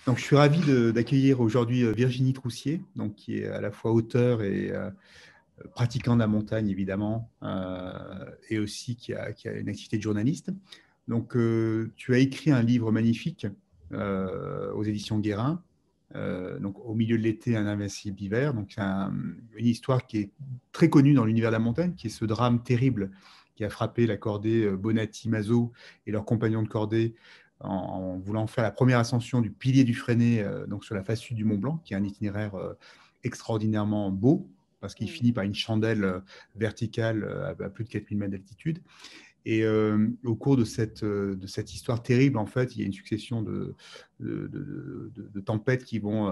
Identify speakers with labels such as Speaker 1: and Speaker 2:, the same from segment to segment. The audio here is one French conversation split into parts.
Speaker 1: Donc, je suis ravi d'accueillir aujourd'hui Virginie Troussier, donc, qui est à la fois auteure et pratiquant de la montagne, évidemment, et aussi qui a une activité de journaliste. Donc, tu as écrit un livre magnifique aux éditions Guérin, donc Au milieu de l'été, un invincible d'hiver. Donc, c'est une histoire qui est très connue dans l'univers de la montagne, qui est ce drame terrible qui a frappé la cordée Bonatti-Mazo et leurs compagnons de cordée en voulant faire la première ascension du pilier du Fresnay, donc sur la face sud du Mont Blanc, qui est un itinéraire extraordinairement beau, parce qu'il finit par une chandelle verticale à plus de 4000 mètres d'altitude. Et au cours de cette histoire terrible, en fait, il y a une succession de tempêtes qui vont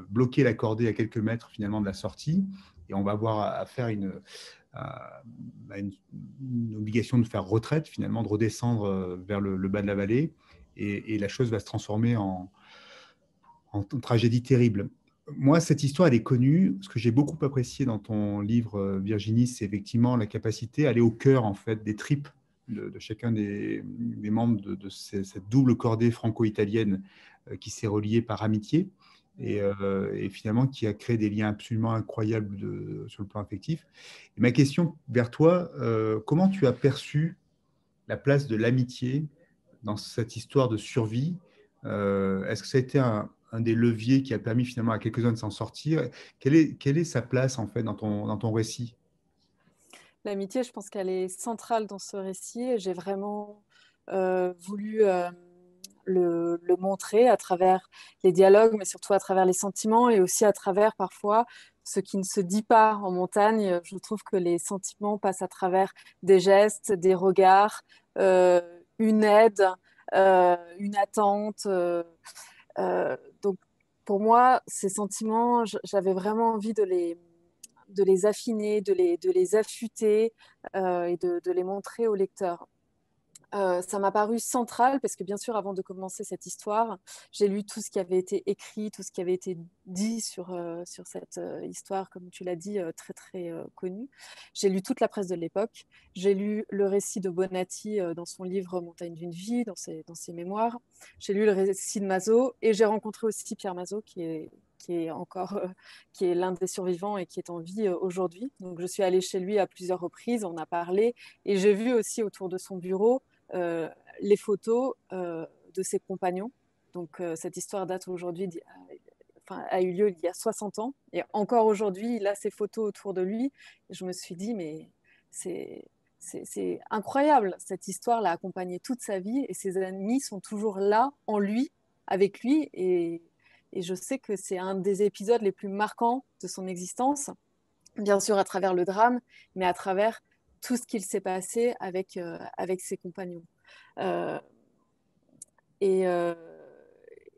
Speaker 1: bloquer la cordée à quelques mètres finalement de la sortie. Et on va avoir à faire une obligation de faire retraite, finalement, de redescendre vers le bas de la vallée. Et la chose va se transformer en tragédie terrible. Moi, cette histoire, elle est connue. Ce que j'ai beaucoup apprécié dans ton livre, Virginie, c'est effectivement la capacité à aller au cœur, en fait, des tripes de chacun des membres de cette double cordée franco-italienne qui s'est reliée par amitié et finalement qui a créé des liens absolument incroyables sur le plan affectif. Et ma question vers toi, comment tu as perçu la place de l'amitié dans cette histoire de survie? Est-ce que ça a été un des leviers qui a permis finalement à quelques-uns de s'en sortir? Quelle est sa place en fait dans ton récit?
Speaker 2: L'amitié, je pense qu'elle est centrale dans ce récit. J'ai vraiment voulu le montrer à travers les dialogues, mais surtout à travers les sentiments et aussi à travers parfois ce qui ne se dit pas en montagne. Je trouve que les sentiments passent à travers des gestes, des regards, une aide, une attente. Donc pour moi, ces sentiments, j'avais vraiment envie de les affiner, de les affûter et de les montrer au lecteur. Ça m'a paru central parce que bien sûr, avant de commencer cette histoire, j'ai lu tout ce qui avait été écrit, tout ce qui avait été dit sur cette histoire, comme tu l'as dit, très très connue. J'ai lu toute la presse de l'époque. J'ai lu le récit de Bonatti dans son livre Montagne d'une vie, dans ses mémoires. J'ai lu le récit de Mazo et j'ai rencontré aussi Pierre Mazo qui est l'un des survivants et qui est en vie aujourd'hui. Donc je suis allée chez lui à plusieurs reprises, on a parlé et j'ai vu aussi autour de son bureau les photos de ses compagnons. Donc, cette histoire date aujourd'hui, a eu lieu il y a 60 ans. Et encore aujourd'hui, il a ces photos autour de lui. Et je me suis dit, mais c'est incroyable. Cette histoire l'a accompagné toute sa vie et ses amis sont toujours là, en lui, avec lui. Et je sais que c'est un des épisodes les plus marquants de son existence, bien sûr à travers le drame, mais à travers tout ce qu'il s'est passé avec ses compagnons. Euh, et, euh,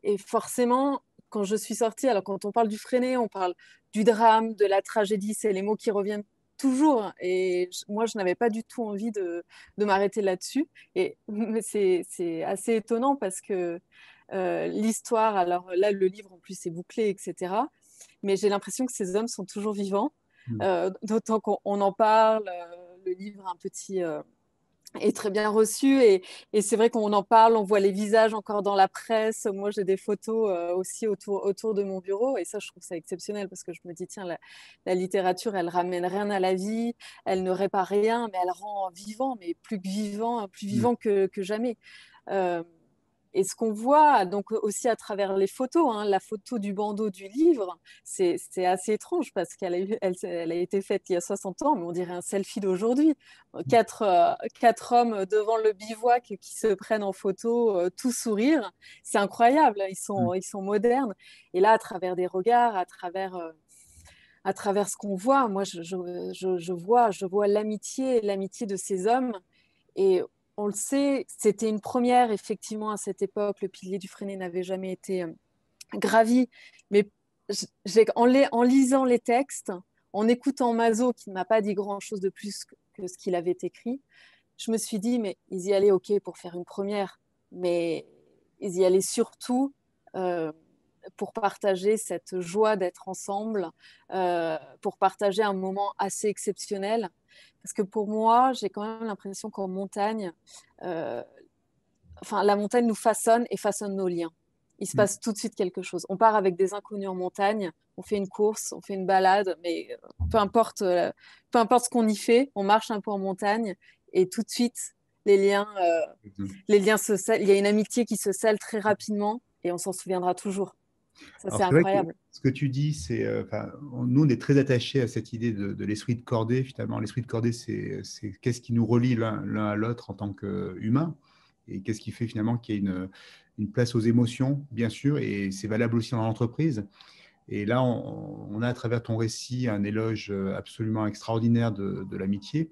Speaker 2: et forcément, quand je suis sortie, alors quand on parle du Fresnay, on parle du drame, de la tragédie, c'est les mots qui reviennent toujours. Et moi, je n'avais pas du tout envie de m'arrêter là-dessus. Mais c'est assez étonnant parce que l'histoire, alors là, le livre en plus est bouclé, etc. Mais j'ai l'impression que ces hommes sont toujours vivants, d'autant qu'on en parle. Le livre un petit est très bien reçu et c'est vrai qu'on en parle, on voit les visages encore dans la presse. Moi, j'ai des photos aussi autour de mon bureau et ça, je trouve ça exceptionnel parce que je me dis, tiens, la littérature, elle ramène rien à la vie, elle ne répare rien, mais elle rend vivant, mais plus vivant que jamais. Euh, et ce qu'on voit donc aussi à travers les photos, hein, la photo du bandeau du livre, c'est assez étrange parce elle a été faite il y a 60 ans, mais on dirait un selfie d'aujourd'hui. Quatre hommes devant le bivouac qui se prennent en photo, tout sourire. C'est incroyable, ils sont modernes. Et là, à travers des regards, à travers ce qu'on voit, moi, je vois l'amitié de ces hommes. Et on le sait, c'était une première, effectivement, à cette époque. Le pilier du Fresnay n'avait jamais été gravi. Mais en lisant les textes, en écoutant Mazo, qui ne m'a pas dit grand-chose de plus que ce qu'il avait écrit, je me suis dit, mais ils y allaient, OK, pour faire une première. Mais ils y allaient surtout pour partager cette joie d'être ensemble, pour partager un moment assez exceptionnel. Parce que pour moi, j'ai quand même l'impression qu'en montagne, la montagne nous façonne et façonne nos liens. il se passe tout de suite quelque chose. On part avec des inconnus en montagne, on fait une course, on fait une balade, mais peu importe ce qu'on y fait, on marche un peu en montagne et tout de suite, les liens, euh, les liens se scellent. Il y a une amitié qui se scelle très rapidement et on s'en souviendra toujours. Ça,
Speaker 1: Alors,
Speaker 2: c'est
Speaker 1: c'est vrai que
Speaker 2: incroyable.
Speaker 1: ce que tu dis, nous, on est très attachés à cette idée de l'esprit de cordée. Finalement, l'esprit de cordée, c'est qu'est-ce qui nous relie l'un à l'autre en tant qu'humain et qu'est-ce qui fait finalement qu'il y a une place aux émotions, bien sûr, et c'est valable aussi dans l'entreprise. Et là, on a à travers ton récit un éloge absolument extraordinaire de l'amitié.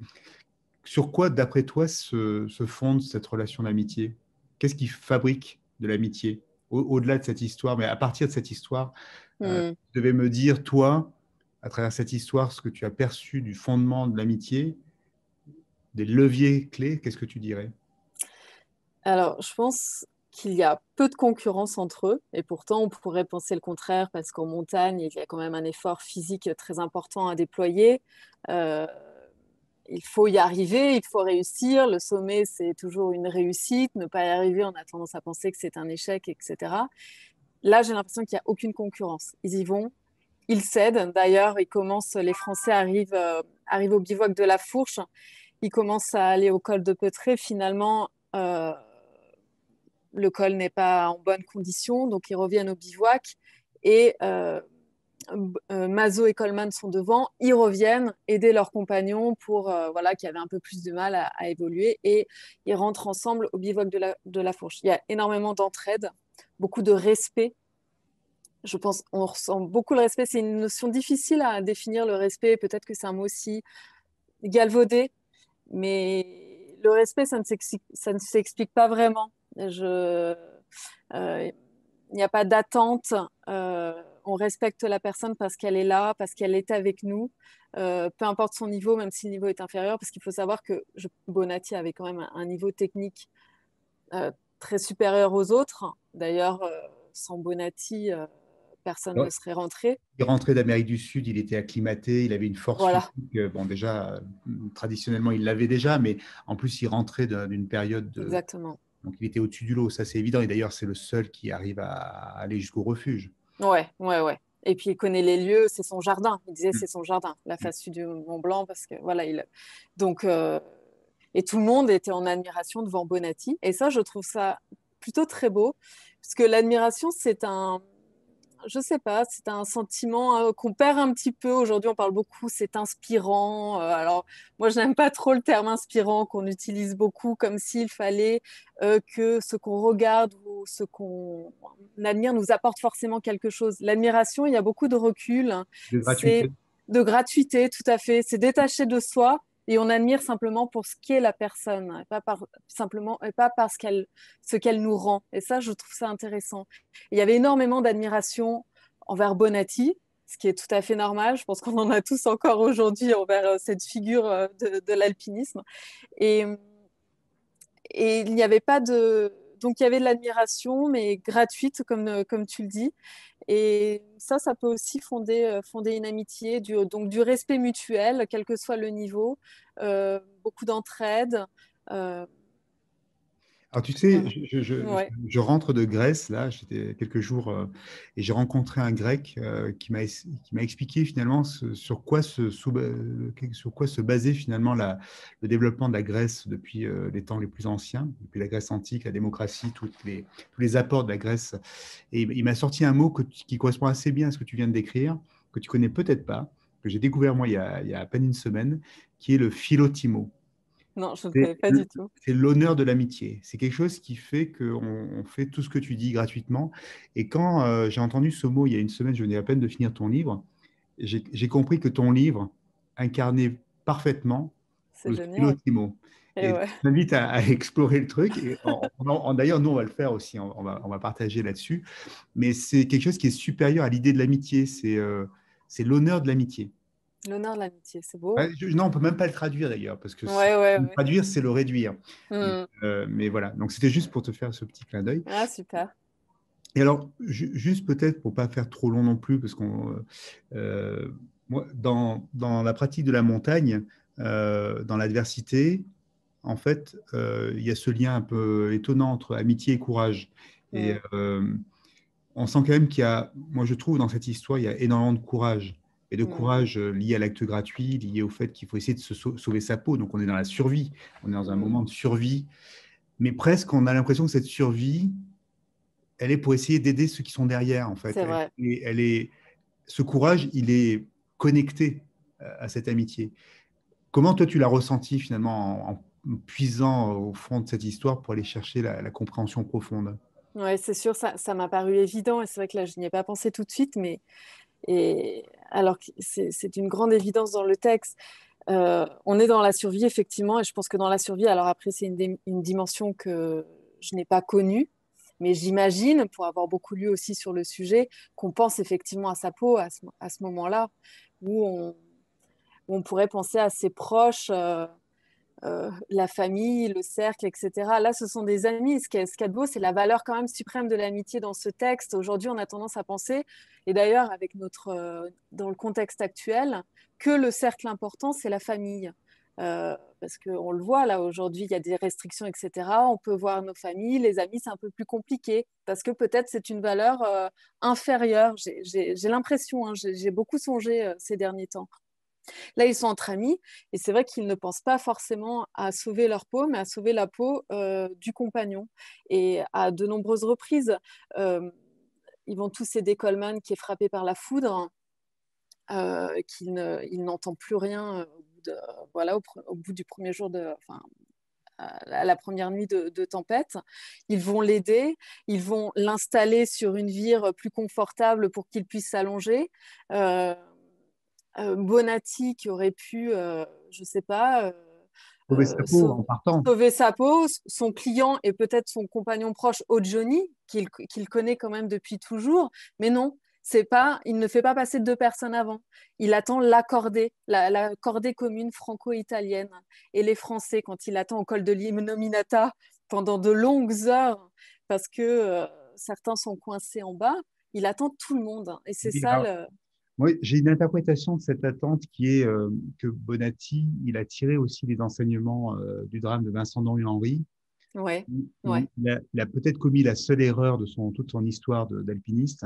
Speaker 1: Sur quoi, d'après toi, se fonde cette relation d'amitié? Qu'est-ce qui fabrique de l'amitié au-delà de cette histoire? Mais à partir de cette histoire,
Speaker 2: Hmm.
Speaker 1: tu devais me dire, toi, à travers cette histoire, ce que tu as perçu du fondement de l'amitié, des leviers clés, qu'est-ce que tu dirais?
Speaker 2: Alors, je pense qu'il y a peu de concurrence entre eux, et pourtant on pourrait penser le contraire, parce qu'en montagne, il y a quand même un effort physique très important à déployer. Euh, il faut y arriver, il faut réussir. Le sommet, c'est toujours une réussite. Ne pas y arriver, on a tendance à penser que c'est un échec, etc. Là, j'ai l'impression qu'il n'y a aucune concurrence. Ils y vont, ils cèdent. D'ailleurs, les Français arrivent au bivouac de la Fourche. Ils commencent à aller au col de Petré. Finalement, le col n'est pas en bonne condition, donc ils reviennent au bivouac et Mazo et Coleman sont devant, ils reviennent aider leurs compagnons voilà, qui avaient un peu plus de mal à évoluer et ils rentrent ensemble au bivouac de la Fourche. Il y a énormément d'entraide, beaucoup de respect. Je pense on ressent beaucoup le respect. C'est une notion difficile à définir, le respect. Peut-être que c'est un mot aussi galvaudé, mais le respect, ça ne s'explique pas vraiment. Euh, il n'y a pas d'attente. On respecte la personne parce qu'elle est là, parce qu'elle est avec nous, peu importe son niveau, même si le niveau est inférieur, parce qu'il faut savoir que Bonatti avait quand même un niveau technique très supérieur aux autres. D'ailleurs, sans Bonatti, personne ne
Speaker 1: Alors,
Speaker 2: serait rentré.
Speaker 1: il rentrait d'Amérique du Sud, il était acclimaté, il avait une force
Speaker 2: Voilà,
Speaker 1: physique. Bon, déjà, traditionnellement, il l'avait déjà, mais en plus, il rentrait d'une période de.
Speaker 2: exactement.
Speaker 1: Donc, il était au-dessus du lot, ça c'est évident. Et d'ailleurs, c'est le seul qui arrive à aller jusqu'au refuge.
Speaker 2: Ouais, ouais, ouais. Et puis il connaît les lieux, c'est son jardin. Il disait
Speaker 1: Mm.
Speaker 2: c'est son jardin, la face sud du Mont Blanc, parce que voilà, donc et tout le monde était en admiration devant Bonatti. Et ça, je trouve ça plutôt très beau, parce que l'admiration, je sais pas, c'est un sentiment qu'on perd un petit peu. Aujourd'hui, on parle beaucoup, c'est inspirant. Alors, moi, je n'aime pas trop le terme inspirant qu'on utilise beaucoup, comme s'il fallait que ce qu'on regarde ou ce qu'on admire nous apporte forcément quelque chose. L'admiration, il y a beaucoup de recul.
Speaker 1: De
Speaker 2: C'est
Speaker 1: gratuité.
Speaker 2: de gratuité, tout à fait. C'est détaché de soi. Et on admire simplement pour ce qu'est la personne, simplement, et pas parce ce qu'elle nous rend. Et ça, je trouve ça intéressant. Il y avait énormément d'admiration envers Bonatti, ce qui est tout à fait normal. Je pense qu'on en a tous encore aujourd'hui envers cette figure de l'alpinisme. Et, et il n'y avait pas de... Donc il y avait de l'admiration, mais gratuite, comme tu le dis. Et ça peut aussi fonder une amitié, donc du respect mutuel, quel que soit le niveau, beaucoup d'entraide. Euh,
Speaker 1: Alors, tu sais,
Speaker 2: voilà. Ouais.
Speaker 1: je rentre de Grèce, là, j'étais quelques jours, et j'ai rencontré un Grec qui m'a expliqué finalement sur quoi se basait finalement le développement de la Grèce depuis les temps les plus anciens, depuis la Grèce antique, la démocratie, tous les apports de la Grèce. Et il m'a sorti un mot qui correspond assez bien à ce que tu viens de décrire, que tu connais peut-être pas, que j'ai découvert moi il y a à peine une semaine, qui est le philotimo.
Speaker 2: Non, je ne
Speaker 1: C'est
Speaker 2: connais pas du tout.
Speaker 1: c'est l'honneur de l'amitié. C'est quelque chose qui fait qu'on on fait tout ce que tu dis gratuitement. Et quand j'ai entendu ce mot il y a une semaine, je venais à peine de finir ton livre, j'ai compris que ton livre incarnait parfaitement
Speaker 2: C'est
Speaker 1: le
Speaker 2: génial.
Speaker 1: philotimo.
Speaker 2: Et
Speaker 1: Et je
Speaker 2: ouais.
Speaker 1: t'invite à explorer le truc. Et d'ailleurs, nous, on va le faire aussi. On va partager là-dessus. Mais c'est quelque chose qui est supérieur à l'idée de l'amitié. C'est l'honneur de l'amitié.
Speaker 2: L'honneur de l'amitié, c'est beau.
Speaker 1: Ouais, non, on peut même pas le traduire d'ailleurs, parce que
Speaker 2: Ouais, ouais,
Speaker 1: le
Speaker 2: ouais.
Speaker 1: traduire, c'est le réduire.
Speaker 2: Hmm.
Speaker 1: Mais voilà, donc c'était juste pour te faire ce petit clin d'œil.
Speaker 2: Ah, super.
Speaker 1: Et alors, juste peut-être pour pas faire trop long non plus, parce qu'on, moi, dans la pratique de la montagne, dans l'adversité, en fait, il y a ce lien un peu étonnant entre amitié et courage. Et
Speaker 2: Hmm.
Speaker 1: on sent quand même qu'il y a, moi je trouve dans cette histoire, il y a énormément de courage. Et de
Speaker 2: Mm.
Speaker 1: courage lié à l'acte gratuit, lié au fait qu'il faut essayer de sauver sa peau. Donc on est dans la survie, on est dans un
Speaker 2: Mm.
Speaker 1: moment de survie. Mais presque, on a l'impression que cette survie, elle est pour essayer d'aider ceux qui sont derrière, en fait.
Speaker 2: C'est vrai.
Speaker 1: Ce courage, il est connecté à cette amitié. Comment toi, tu l'as ressenti finalement en puisant au fond de cette histoire pour aller chercher la compréhension profonde?
Speaker 2: Ouais, c'est sûr, ça m'a paru évident et c'est vrai que là, je n'y ai pas pensé tout de suite, mais et alors que c'est une grande évidence dans le texte. On est dans la survie, effectivement, et je pense que dans la survie, alors après, c'est une dimension que je n'ai pas connue, mais j'imagine, pour avoir beaucoup lu aussi sur le sujet, qu'on pense effectivement à sa peau à ce moment-là, où où on pourrait penser à ses proches. La famille, le cercle, etc. Là, ce sont des amis. Ce qui est beau, c'est la valeur quand même suprême de l'amitié dans ce texte. Aujourd'hui, on a tendance à penser, et d'ailleurs, avec dans le contexte actuel, que le cercle important, c'est la famille. Parce qu'on le voit là aujourd'hui, il y a des restrictions, etc. On peut voir nos familles, les amis, c'est un peu plus compliqué parce que peut-être c'est une valeur inférieure. J'ai l'impression, hein, j'ai beaucoup songé ces derniers temps. Là, ils sont entre amis et c'est vrai qu'ils ne pensent pas forcément à sauver leur peau, mais à sauver la peau du compagnon. Et à de nombreuses reprises, euh, ils vont tous aider Coleman qui est frappé par la foudre, il n'entend plus rien voilà, au bout du premier jour enfin, à la première nuit de tempête. Ils vont l'aider, ils vont l'installer sur une vire plus confortable pour qu'il puisse s'allonger. Euh, Bonatti qui aurait pu, je ne sais pas,
Speaker 1: Sauver sa peau en partant.
Speaker 2: sauver sa peau, son client et peut-être son compagnon proche, Johnny, qu'il connaît quand même depuis toujours. Mais non, c'est pas, il ne fait pas passer deux personnes avant. Il attend l'accordée, la cordée commune franco-italienne. Et les Français, quand il attend au col de l'Inominata pendant de longues heures, parce que certains sont coincés en bas, il attend tout le monde. Et c'est
Speaker 1: Et
Speaker 2: ça
Speaker 1: alors,
Speaker 2: le...
Speaker 1: moi, j'ai une interprétation de cette attente qui est que Bonatti, il a tiré aussi les enseignements du drame de Vincent Dorion-Henry.
Speaker 2: Ouais,
Speaker 1: Il,
Speaker 2: ouais.
Speaker 1: il a peut-être commis la seule erreur de toute son histoire d'alpiniste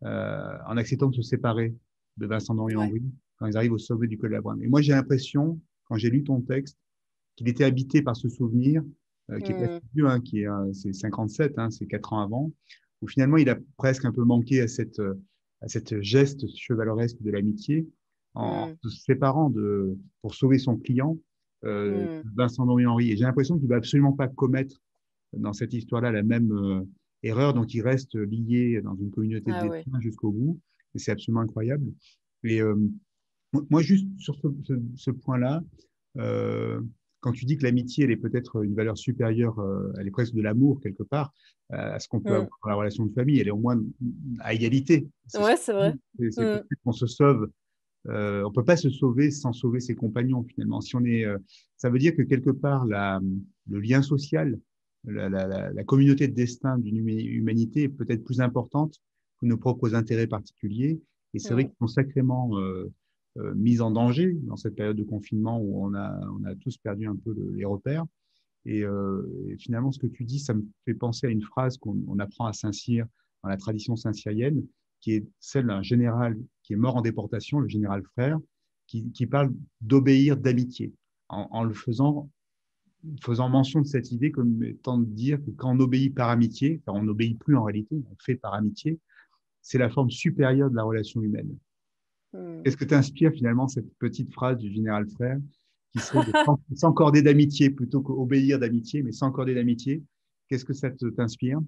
Speaker 1: en acceptant de se séparer de Vincent
Speaker 2: Ouais.
Speaker 1: Dorion-Henry quand ils arrivent au sommet du col de la Brogne. Et moi, j'ai l'impression, quand j'ai lu ton texte, qu'il était habité par ce souvenir qui est pas
Speaker 2: Mm,
Speaker 1: si vieux, hein, c'est 57, hein, c'est 4 ans avant, où finalement il a presque un peu manqué à cette geste chevaleresque de l'amitié en
Speaker 2: mm,
Speaker 1: se séparant pour sauver son client,
Speaker 2: mm.
Speaker 1: Vincent Henry. Et j'ai l'impression qu'il ne va absolument pas commettre dans cette histoire-là la même erreur, donc il reste lié dans une communauté de
Speaker 2: Ah ouais.
Speaker 1: destin jusqu'au bout, et c'est absolument incroyable. Et moi, juste sur ce point-là, euh, quand tu dis que l'amitié, elle est peut-être une valeur supérieure, elle est presque de l'amour quelque part, à ce qu'on peut
Speaker 2: Mm.
Speaker 1: avoir dans la relation de famille, elle est au moins à égalité. C'est ce
Speaker 2: Ouais,
Speaker 1: que
Speaker 2: c'est
Speaker 1: je
Speaker 2: vrai.
Speaker 1: dis. C'est
Speaker 2: Mm,
Speaker 1: peut-être qu'on se sauve. On peut pas se sauver sans sauver ses compagnons finalement. Si on est, ça veut dire que quelque part le lien social, la communauté de destin d'une humanité est peut-être plus importante que nos propres intérêts particuliers. Et c'est vrai
Speaker 2: mm.
Speaker 1: qu'ils sont sacrément mis en danger dans cette période de confinement où on a tous perdu un peu les repères. Et finalement, ce que tu dis, ça me fait penser à une phrase qu'on apprend à Saint-Cyr, dans la tradition saint-cyrienne, qui est celle d'un général qui est mort en déportation, le général Frère, qui parle d'obéir d'amitié, en le faisant mention de cette idée comme étant de dire que quand on obéit par amitié, enfin on n'obéit plus en réalité, on fait par amitié, c'est la forme supérieure de la relation humaine.
Speaker 2: Mm.
Speaker 1: Qu'est-ce que t'inspire finalement cette petite phrase du général Frère qui serait de s'encorder d'amitié plutôt qu'obéir d'amitié, mais s'encorder d'amitié? Qu'est-ce que ça t'inspire?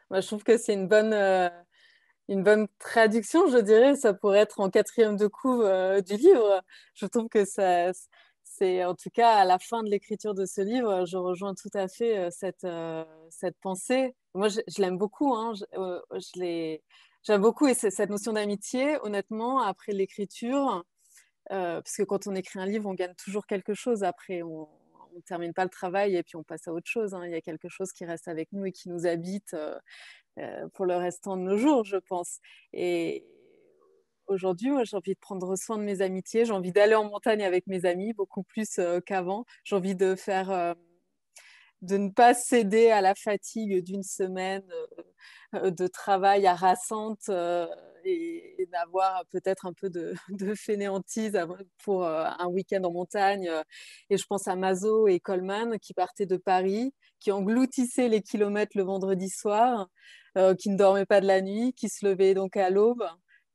Speaker 2: Moi, je trouve que c'est une bonne traduction, je dirais. Ça pourrait être en quatrième de couve du livre. Je trouve que c'est, en tout cas, à la fin de l'écriture de ce livre, je rejoins tout à fait cette pensée. Moi, je l'aime beaucoup, hein. J'aime beaucoup et c'est cette notion d'amitié, honnêtement, après l'écriture. Parce que quand on écrit un livre, on gagne toujours quelque chose. Après, on ne termine pas le travail et puis on passe à autre chose, hein. Il y a quelque chose qui reste avec nous et qui nous habite pour le restant de nos jours, je pense. Et aujourd'hui, moi, j'ai envie de prendre soin de mes amitiés. J'ai envie d'aller en montagne avec mes amis, beaucoup plus qu'avant. J'ai envie de ne pas céder à la fatigue d'une semaine de travail harassante et d'avoir peut-être un peu de fainéantise pour un week-end en montagne. Et je pense à Mazo et Coleman qui partaient de Paris, qui engloutissaient les kilomètres le vendredi soir, qui ne dormaient pas de la nuit, qui se levaient donc à l'aube.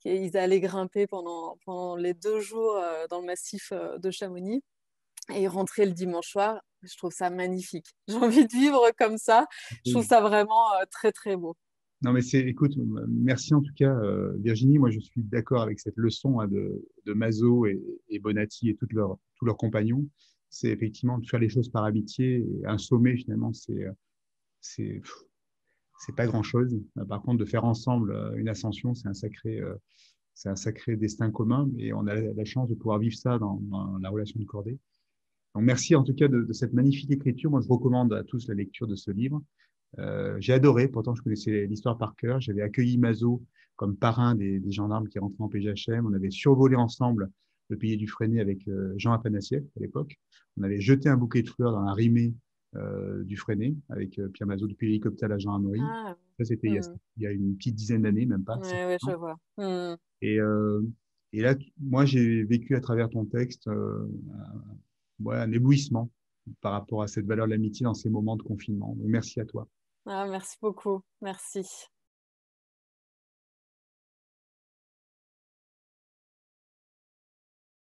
Speaker 2: Ils allaient grimper pendant les 2 jours dans le massif de Chamonix et rentrer le dimanche soir. Je trouve ça magnifique. J'ai envie de vivre comme ça. Je trouve ça vraiment très, très beau.
Speaker 1: Non, mais écoute, merci en tout cas, Virginie. Moi, je suis d'accord avec cette leçon hein, de Mazo et Bonatti et tous leurs compagnons. C'est effectivement de faire les choses par amitié. Et un sommet, finalement, c'est, c'est pas grand-chose. Par contre, de faire ensemble une ascension, c'est un sacré destin commun. Et on a la chance de pouvoir vivre ça dans la relation de cordée. Donc, merci en tout cas de cette magnifique écriture. Moi, je recommande à tous la lecture de ce livre. J'ai adoré, pourtant je connaissais l'histoire par cœur. J'avais accueilli Mazo comme parrain des gendarmes qui rentraient en PGHM. On avait survolé ensemble le pays du Fresnay avec Jean Apanassieff à l'époque. On avait jeté un bouquet de fleurs dans la rimée du Fresnay avec Pierre Mazo depuis l'hélicoptère à Jean Amaury.
Speaker 2: Ah,
Speaker 1: Ça, c'était il y a une petite dizaine d'années, même pas.
Speaker 2: ouais, ouais, je vois.
Speaker 1: Et, euh, et là, moi, j'ai vécu à travers ton texte ouais, un éblouissement par rapport à cette valeur de l'amitié dans ces moments de confinement. Donc, merci à toi.
Speaker 2: Ah, merci beaucoup. Merci.